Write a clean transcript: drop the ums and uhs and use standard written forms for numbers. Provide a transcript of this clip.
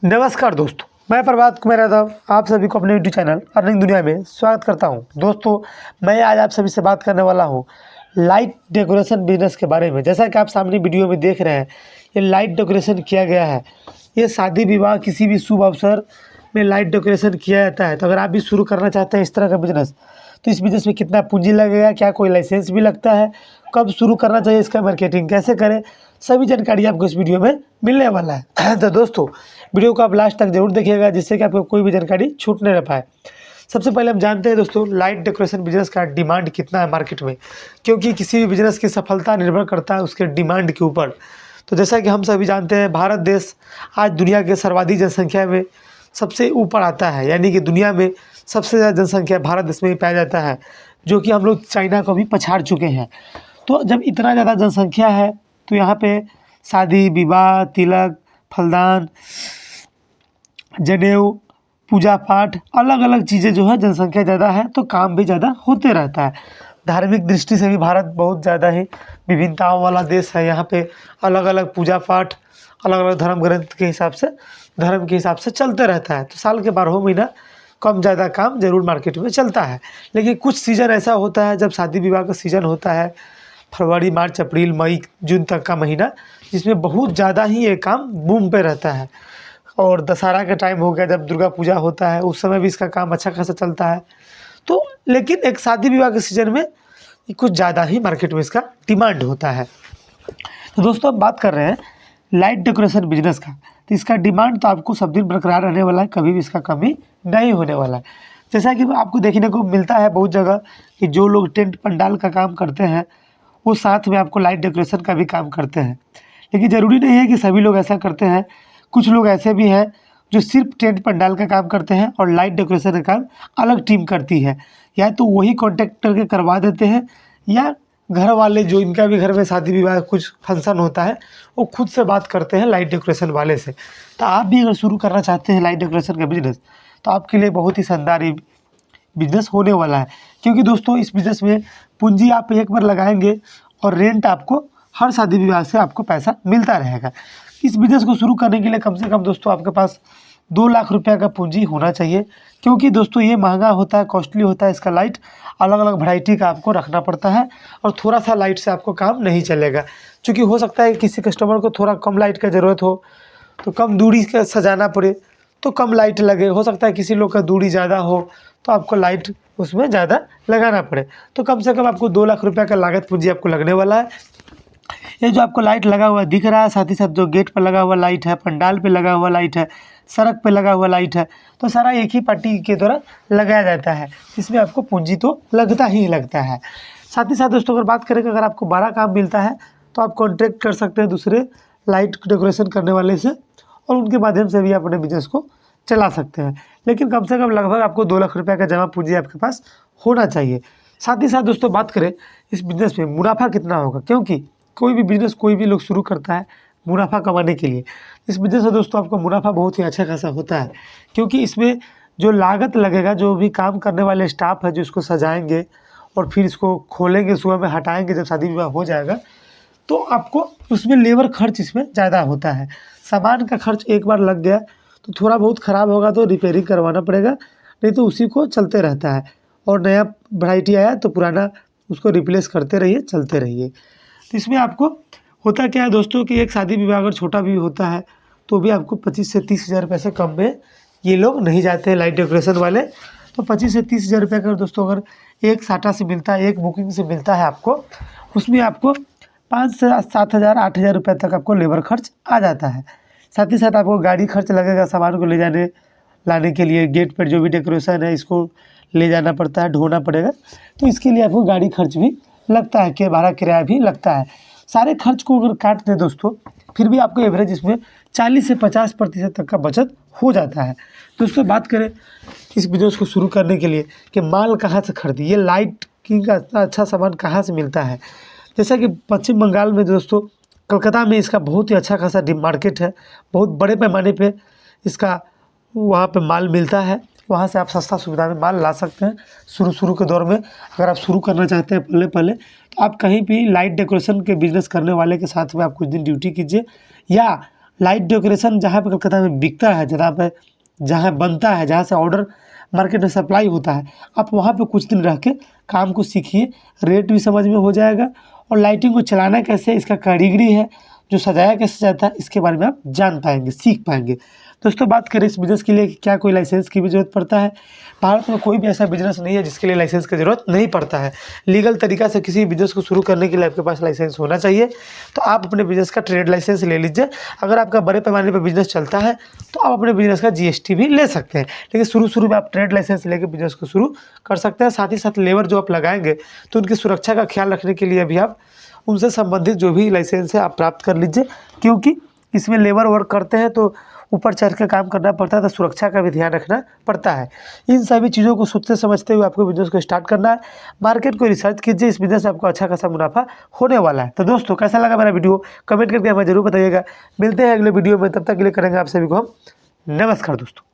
नमस्कार दोस्तों, मैं प्रभात कुमार यादव आप सभी को अपने यूट्यूब चैनल अर्निंग दुनिया में स्वागत करता हूं। दोस्तों, मैं आज आप सभी से बात करने वाला हूं लाइट डेकोरेशन बिजनेस के बारे में। जैसा कि आप सामने वीडियो में देख रहे हैं, ये लाइट डेकोरेशन किया गया है। ये शादी विवाह किसी भी शुभ अवसर में लाइट डेकोरेशन किया जाता है। तो अगर आप भी शुरू करना चाहते हैं इस तरह का बिजनेस, तो इस बिज़नेस में कितना पूंजी लगेगा, क्या कोई लाइसेंस भी लगता है, कब शुरू करना चाहिए, इसका मार्केटिंग कैसे करें, सभी जानकारी आपको इस वीडियो में मिलने वाला है। तो दोस्तों, वीडियो को आप लास्ट तक जरूर देखिएगा, जिससे कि आपको कोई भी जानकारी छूट नहीं रह पाए। सबसे पहले हम जानते हैं दोस्तों, लाइट डेकोरेशन बिजनेस का डिमांड कितना है मार्केट में, क्योंकि किसी भी बिजनेस की सफलता निर्भर करता है उसके डिमांड के ऊपर। तो जैसा कि हम सभी जानते हैं, भारत देश आज दुनिया के सर्वाधिक जनसंख्या में सबसे ऊपर आता है, यानी कि दुनिया में सबसे ज़्यादा जनसंख्या भारत देश में ही पाया जाता है, जो कि हम लोग चाइना को भी पछाड़ चुके हैं। तो जब इतना ज़्यादा जनसंख्या है, तो यहाँ पे शादी विवाह, तिलक, फलदान, जनेऊ, पूजा पाठ, अलग अलग चीज़ें जो है, जनसंख्या ज़्यादा है तो काम भी ज़्यादा होते रहता है। धार्मिक दृष्टि से भी भारत बहुत ज़्यादा ही विभिन्नताओं वाला देश है। यहाँ पे अलग अलग पूजा पाठ, अलग अलग धर्म ग्रंथ के हिसाब से, धर्म के हिसाब से चलते रहता है। तो साल के 12 महीना कम ज़्यादा काम जरूर मार्केट में चलता है। लेकिन कुछ सीज़न ऐसा होता है, जब शादी विवाह का सीज़न होता है, फरवरी, मार्च, अप्रैल, मई, जून तक का महीना, जिसमें बहुत ज़्यादा ही ये काम बूम पे रहता है। और दशहरा का टाइम हो गया, जब दुर्गा पूजा होता है, उस समय भी इसका काम अच्छा खासा चलता है। तो लेकिन एक शादी विवाह के सीज़न में कुछ ज़्यादा ही मार्केट में इसका डिमांड होता है। तो दोस्तों, अब बात कर रहे हैं लाइट डेकोरेशन बिजनेस का। तो इसका डिमांड तो आपको सब दिन बरकरार रहने वाला है, कभी भी इसका कमी नहीं होने वाला है। जैसा कि आपको देखने को मिलता है बहुत जगह कि जो लोग टेंट पंडाल का काम करते हैं, वो साथ में आपको लाइट डेकोरेशन का भी काम करते हैं। लेकिन ज़रूरी नहीं है कि सभी लोग ऐसा करते हैं। कुछ लोग ऐसे भी हैं जो सिर्फ टेंट पंडाल का काम करते हैं और लाइट डेकोरेशन का काम अलग टीम करती है। या तो वही कॉन्टेक्ट करके करवा देते हैं, या घर वाले जो इनका भी घर में शादी विवाह कुछ फंक्शन होता है, वो खुद से बात करते हैं लाइट डेकोरेशन वाले से। तो आप भी अगर शुरू करना चाहते हैं लाइट डेकोरेशन का बिजनेस, तो आपके लिए बहुत ही शानदार बिजनेस होने वाला है। क्योंकि दोस्तों, इस बिज़नेस में पूंजी आप एक बार लगाएंगे और रेंट आपको हर शादी विवाह से आपको पैसा मिलता रहेगा। इस बिज़नेस को शुरू करने के लिए कम से कम दोस्तों आपके पास 2 लाख रुपये का पूंजी होना चाहिए। क्योंकि दोस्तों, ये महंगा होता है, कॉस्टली होता है। इसका लाइट अलग अलग वैरायटी का आपको रखना पड़ता है, और थोड़ा सा लाइट से आपको काम नहीं चलेगा। क्योंकि हो सकता है किसी कस्टमर को थोड़ा कम लाइट का ज़रूरत हो, तो कम दूरी का सजाना पड़े तो कम लाइट लगे। हो सकता है किसी लोग का दूरी ज़्यादा हो, तो आपको लाइट उसमें ज़्यादा लगाना पड़े। तो कम से कम आपको 2 लाख रुपये का लागत पूंजी आपको लगने वाला है। ये जो आपको लाइट लगा हुआ दिख रहा है, साथ ही साथ जो गेट पर लगा हुआ लाइट है, पंडाल पे लगा हुआ लाइट है, सड़क पे लगा हुआ लाइट है, तो सारा एक ही पार्टी के द्वारा लगाया जाता है। इसमें आपको पूंजी तो लगता ही लगता है। साथ ही साथ दोस्तों, अगर बात करें कि अगर आपको बड़ा काम मिलता है, तो आप कॉन्ट्रैक्ट कर सकते हैं दूसरे लाइट डेकोरेशन करने वाले से, और उनके माध्यम से भी अपने बिजनेस को चला सकते हैं। लेकिन कम से कम लगभग आपको 2 लाख रुपये का जमा पूंजी आपके पास होना चाहिए। साथ ही साथ दोस्तों, बात करें इस बिज़नेस में मुनाफा कितना होगा, क्योंकि कोई भी बिज़नेस कोई भी लोग शुरू करता है मुनाफा कमाने के लिए। इस बिज़नेस में दोस्तों आपको मुनाफा बहुत ही अच्छा खासा होता है। क्योंकि इसमें जो लागत लगेगा, जो भी काम करने वाले स्टाफ है जो इसको सजाएंगे और फिर इसको खोलेंगे, सुबह में हटाएंगे जब शादी विवाह हो जाएगा, तो आपको उसमें लेबर खर्च इसमें ज़्यादा होता है। सामान का खर्च एक बार लग गया तो थोड़ा बहुत ख़राब होगा तो रिपेयरिंग करवाना पड़ेगा, नहीं तो उसी को चलते रहता है। और नया वैरायटी आया तो पुराना उसको रिप्लेस करते रहिए, चलते रहिए। तो इसमें आपको होता क्या है दोस्तों, कि एक शादी विवाह अगर छोटा भी होता है, तो भी आपको 25 से 30 हज़ार रुपये से कम में ये लोग नहीं जाते हैं लाइट डेकोरेशन वाले। तो 25 से 30 हज़ार रुपये का दोस्तों अगर एक साटा से मिलता है, एक बुकिंग से मिलता है आपको, उसमें आपको 5 से 7 हज़ार 8 हज़ार रुपये तक आपको लेबर खर्च आ जाता है। साथ ही साथ आपको गाड़ी खर्च लगेगा, सामान को ले जाने लाने के लिए। गेट पर जो भी डेकोरेशन है, इसको ले जाना पड़ता है, ढोना पड़ेगा, तो इसके लिए आपको गाड़ी खर्च भी लगता है, कि भाड़ा किराया भी लगता है। सारे खर्च को अगर काट दें दोस्तों, फिर भी आपको एवरेज इसमें 40 से 50% तक का बचत हो जाता है। दोस्तों, बात करें इस बिजनेस को शुरू करने के लिए कि माल कहाँ से खरीदें, ये लाइट की का अच्छा सामान कहाँ से मिलता है। जैसा कि पश्चिम बंगाल में दोस्तों, कलकत्ता में इसका बहुत ही अच्छा खासा मार्केट है। बहुत बड़े पैमाने पे इसका वहाँ पे माल मिलता है। वहाँ से आप सस्ता सुविधा में माल ला सकते हैं। शुरू के दौर में अगर आप शुरू करना चाहते हैं पहले तो आप कहीं भी लाइट डेकोरेशन के बिज़नेस करने वाले के साथ में आप कुछ दिन ड्यूटी कीजिए, या लाइट डेकोरेशन जहाँ पे कलकत्ता में बिकता है, जहाँ बनता है, जहाँ से ऑर्डर मार्केट में सप्लाई होता है, आप वहाँ पे कुछ दिन रह के काम को सीखिए, रेट भी समझ में हो जाएगा और लाइटिंग को चलाना कैसे, इसका कारीगरी है, जो सजाया कैसे जाता है, इसके बारे में आप जान पाएंगे, सीख पाएंगे। दोस्तों बात करें इस बिज़नेस के लिए कि क्या कोई लाइसेंस की भी ज़रूरत पड़ता है। भारत में कोई भी ऐसा बिज़नेस नहीं है जिसके लिए लाइसेंस की ज़रूरत नहीं पड़ता है। लीगल तरीक़ा से किसी बिज़नेस को शुरू करने के लिए आपके पास लाइसेंस होना चाहिए। तो आप अपने बिज़नेस का ट्रेड लाइसेंस ले लीजिए। अगर आपका बड़े पैमाने पर बिज़नेस चलता है तो आप अपने बिज़नेस का GST भी ले सकते हैं, लेकिन शुरू में आप ट्रेड लाइसेंस लेकर बिज़नेस को शुरू कर सकते हैं। साथ ही साथ लेबर जो आप लगाएंगे तो उनकी सुरक्षा का ख्याल रखने के लिए भी आप उनसे संबंधित जो भी लाइसेंस है आप प्राप्त कर लीजिए, क्योंकि इसमें लेबर वर्क करते हैं तो ऊपर चढ़ के काम करना पड़ता है, तो सुरक्षा का भी ध्यान रखना पड़ता है। इन सभी चीज़ों को सोचते समझते हुए आपको बिज़नेस को स्टार्ट करना है। मार्केट को रिसर्च कीजिए, इस बिज़नेस से आपको अच्छा खासा मुनाफा होने वाला है। तो दोस्तों कैसा लगा मेरा वीडियो, कमेंट करके हमें जरूर बताइएगा। मिलते हैं अगले वीडियो में, तब तक के लिए करेंगे आप सभी को हम नमस्कार दोस्तों।